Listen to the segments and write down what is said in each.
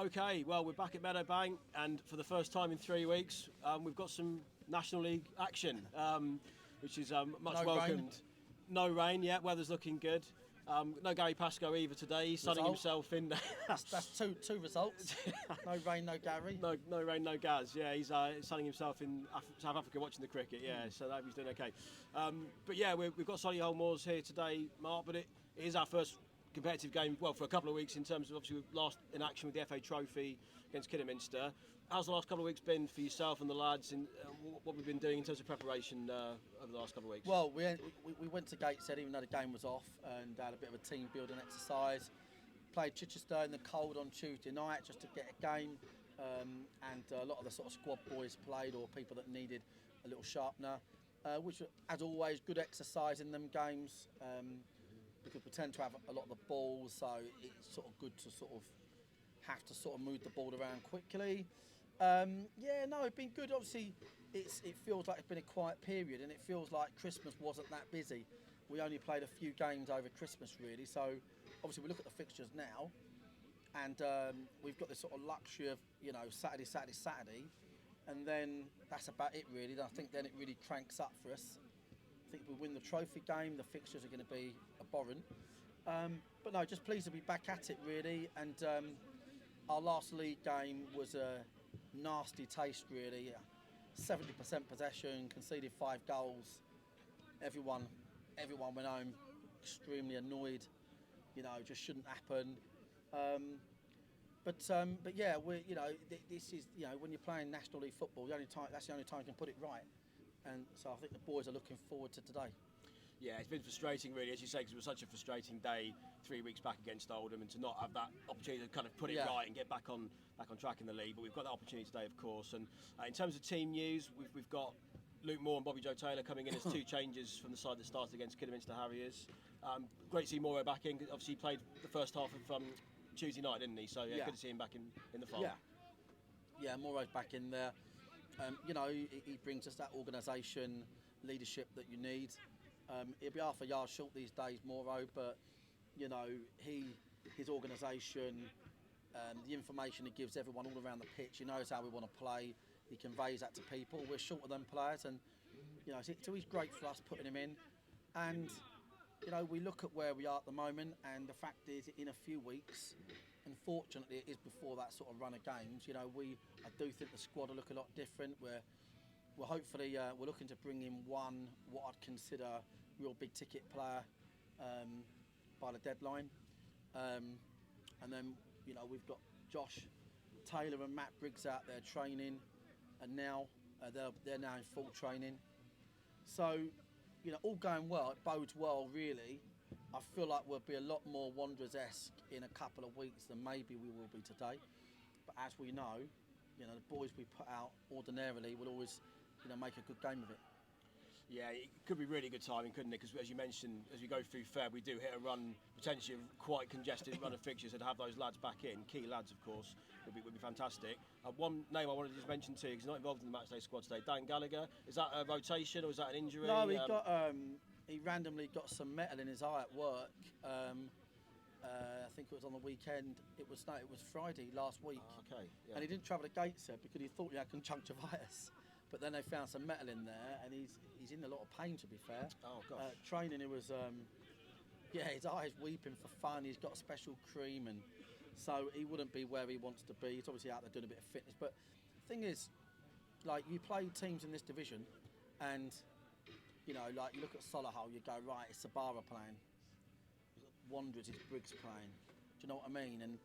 Okay, well, we're back at Meadowbank, and for the first time in 3 weeks, we've got some National League action, which is much welcomed. No rain yet, weather's looking good. No Gary Pascoe either today. He's sunning himself in. That's two results. No rain, no Gary. No rain, no Gaz. Yeah, he's sunning himself in South Africa watching the cricket. Yeah, so I hope he's doing okay. But yeah, we've got Solihull Moors here today, Marc. But it is our first competitive game, well, for a couple of weeks in terms of obviously last in action with the FA Trophy against Kidderminster. How's the last couple of weeks been for yourself and the lads, and what we've been doing in terms of preparation over the last couple of weeks? Well, we went to Gateshead even though the game was off, and had a bit of a team building exercise. Played Chichester in the cold on Tuesday night just to get a game, and a lot of the sort of squad boys played, or people that needed a little sharpener, which, as always, good exercise in them games. Because we tend to have a lot of the ball, so it's sort of good to sort of have to sort of move the ball around quickly. It's been good. Obviously, it feels like it's been a quiet period, and it feels like Christmas wasn't that busy. We only played a few games over Christmas, really. So obviously, we look at the fixtures now, and we've got this sort of luxury of Saturday, and then that's about it, really. I think then it really cranks up for us. I think if we win the trophy game, the fixtures are going to be abhorrent. But no, just pleased to be back at it, really. And our last league game was a nasty taste, really. 70% possession, conceded 5 goals. Everyone went home extremely annoyed. Just shouldn't happen. But yeah, this is when you're playing National League football, that's the only time you can put it right. And so I think the boys are looking forward to today. Yeah, it's been frustrating, really, as you say, because it was such a frustrating day 3 weeks back against Oldham, and to not have that opportunity to kind of put it right and get back on track in the league. But we've got that opportunity today, of course. And in terms of team news, we've got Luke Moore and Bobby Joe Taylor coming in as 2 changes from the side that started against Kidderminster Harriers. Great to see Moore back in. Obviously, he played the first half of Tuesday night, didn't he? So good to see him back in the fold. Yeah, Moore's back in there. He brings us that organisation, leadership that you need. He'll be half a yard short these days, Moro, but his organisation, the information he gives everyone all around the pitch, he knows how we want to play. He conveys that to people. We're short of them players, and so he's great for us putting him in. And we look at where we are at the moment, and the fact is, in a few weeks, unfortunately, it is before that sort of run of games. I do think the squad will look a lot different. We're hopefully we're looking to bring in what I'd consider real big ticket player by the deadline, and then we've got Josh Taylor and Matt Briggs out there training, and now they're now in full training. So all going well. It bodes well, really. I feel like we'll be a lot more Wanderers-esque in a couple of weeks than maybe we will be today. But as we know, the boys we put out ordinarily will always, make a good game of it. Yeah, it could be really good timing, couldn't it? Because as you mentioned, as we go through Feb, we do hit a run, potentially a quite congested run of fixtures, and to have those lads back in, key lads, of course, would be fantastic. One name I wanted to just mention too, because he's not involved in the matchday squad today, Dan Gallagher. Is that a rotation or is that an injury? No, he randomly got some metal in his eye at work. I think it was on the weekend. It was Friday last week. Okay. Yeah. And he didn't travel to Gateshead because he thought he had conjunctivitis. But then they found some metal in there, and he's in a lot of pain, to be fair. Oh, gosh. Training, it was, his eyes weeping for fun. He's got a special cream, and so he wouldn't be where he wants to be. He's obviously out there doing a bit of fitness. But the thing is, you play teams in this division, and, you look at Solihull, you go, right, it's Sabara playing. Wanderers, it's Briggs playing. Do you know what I mean? And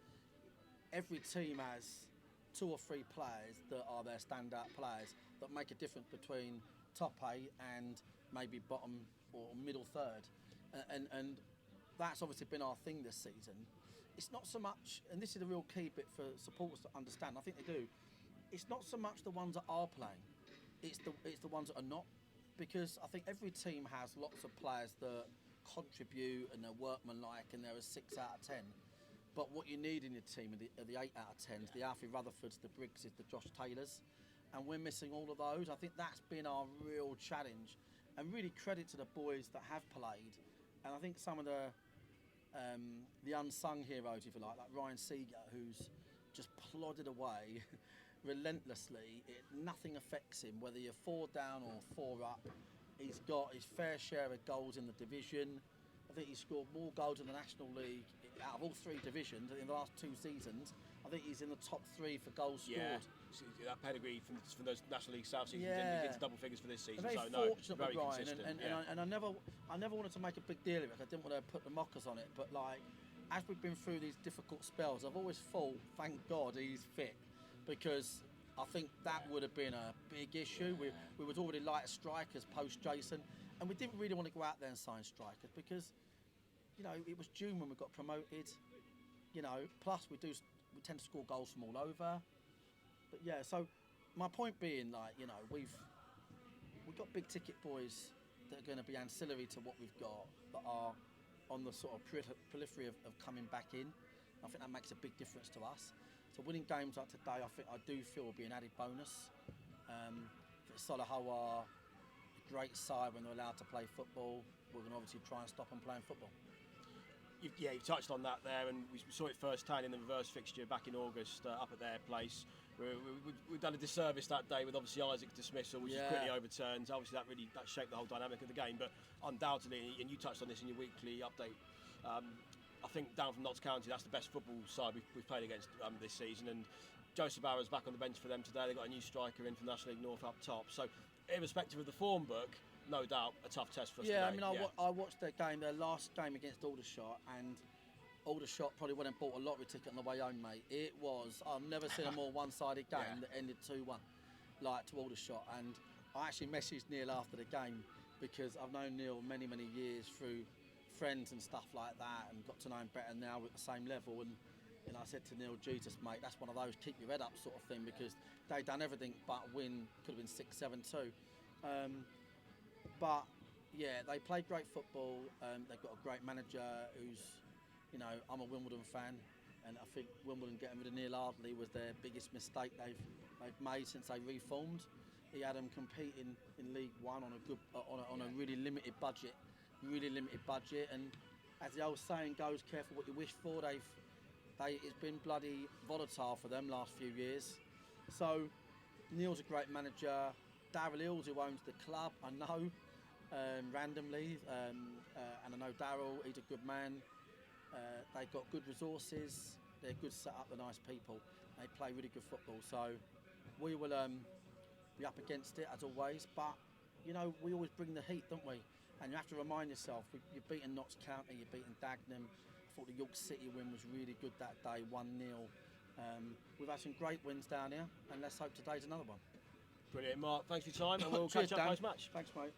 every team has 2 or 3 players that are their standout players that make a difference between top 8 and maybe bottom or middle third. And that's obviously been our thing this season. It's not so much, and this is the real key bit for supporters to understand, I think they do, it's not so much the ones that are playing, it's the ones that are not. Because I think every team has lots of players that contribute and they're workmanlike and they're a 6 out of 10. But what you need in your team are the 8 out of 10s, the Alfie Rutherfords, the Briggses, the Josh Taylors. And we're missing all of those. I think that's been our real challenge. And really credit to the boys that have played. And I think some of the unsung heroes, if you like Ryan Seeger, who's just plodded away relentlessly. Nothing affects him, whether you're 4 down or 4 up. He's got his fair share of goals in the division. I think he's scored more goals in the National League out of all 3 divisions in the last 2 seasons. I think he's in the top 3 for goals scored. Yeah, that pedigree from those National League South seasons, yeah. into double figures for this season. Very so no, fortunate very with Ryan, consistent. and I never wanted to make a big deal of it. I didn't want to put the mockers on it, but like as we've been through these difficult spells, I've always thought, thank God he's fit, because I think that would have been a big issue. We was already light strikers post Jason, and we didn't really want to go out there and sign strikers because, you know, it was June when we got promoted. You know, plus we tend to score goals from all over. But yeah, so my point being, like, you know, we've got big ticket boys that are going to be ancillary to what we've got, that are on the sort of periphery of coming back in. I think that makes a big difference to us. So winning games like today, I do feel will be an added bonus. Solihull are a great side when they're allowed to play football. We're going to obviously try and stop them playing football. You've touched on that there, and we saw it firsthand in the reverse fixture back in August up at their place. We've done a disservice that day with obviously Isaac's dismissal, which is quickly overturned. Obviously that shaped the whole dynamic of the game, but undoubtedly, and you touched on this in your weekly update, I think down from Notts County, that's the best football side we've played against this season. And Joseph Barra's back on the bench for them today. They've got a new striker in from National League North up top. So, irrespective of the form book, no doubt a tough test for us today. I mean, I watched their last game against Aldershot, and Aldershot probably went and bought a lottery ticket on the way home, mate. It was, I've never seen a more one-sided game that ended 2-1, like to Aldershot. And I actually messaged Neil after the game because I've known Neil many, many years through friends and stuff like that, and got to know him better now at the same level. And I said to Neil, Jesus, mate, that's one of those keep your head up sort of thing, because they done everything but win. Could have been 6-7-2. But yeah, they played great football. They've got a great manager who's, you know, I'm a Wimbledon fan, and I think Wimbledon getting rid of Neil Ardley was their biggest mistake they've made since they reformed. He had them competing in League One on a really limited budget. And as the old saying goes, careful what you wish for. It's been bloody volatile for them last few years. So Neil's a great manager. Darryl Hills, who owns the club, I know randomly, and I know Darryl, he's a good man. They've got good resources. They're good set up, they're nice people. They play really good football. So we will be up against it as always. But you know, we always bring the heat, don't we? And you have to remind yourself, you've beaten Notts County, you've beaten Dagenham. I thought the York City win was really good that day, 1-0. We've had some great wins down here, and let's hope today's another one. Brilliant, Mark. Thanks for your time, and we'll catch up post-match. Thanks, mate.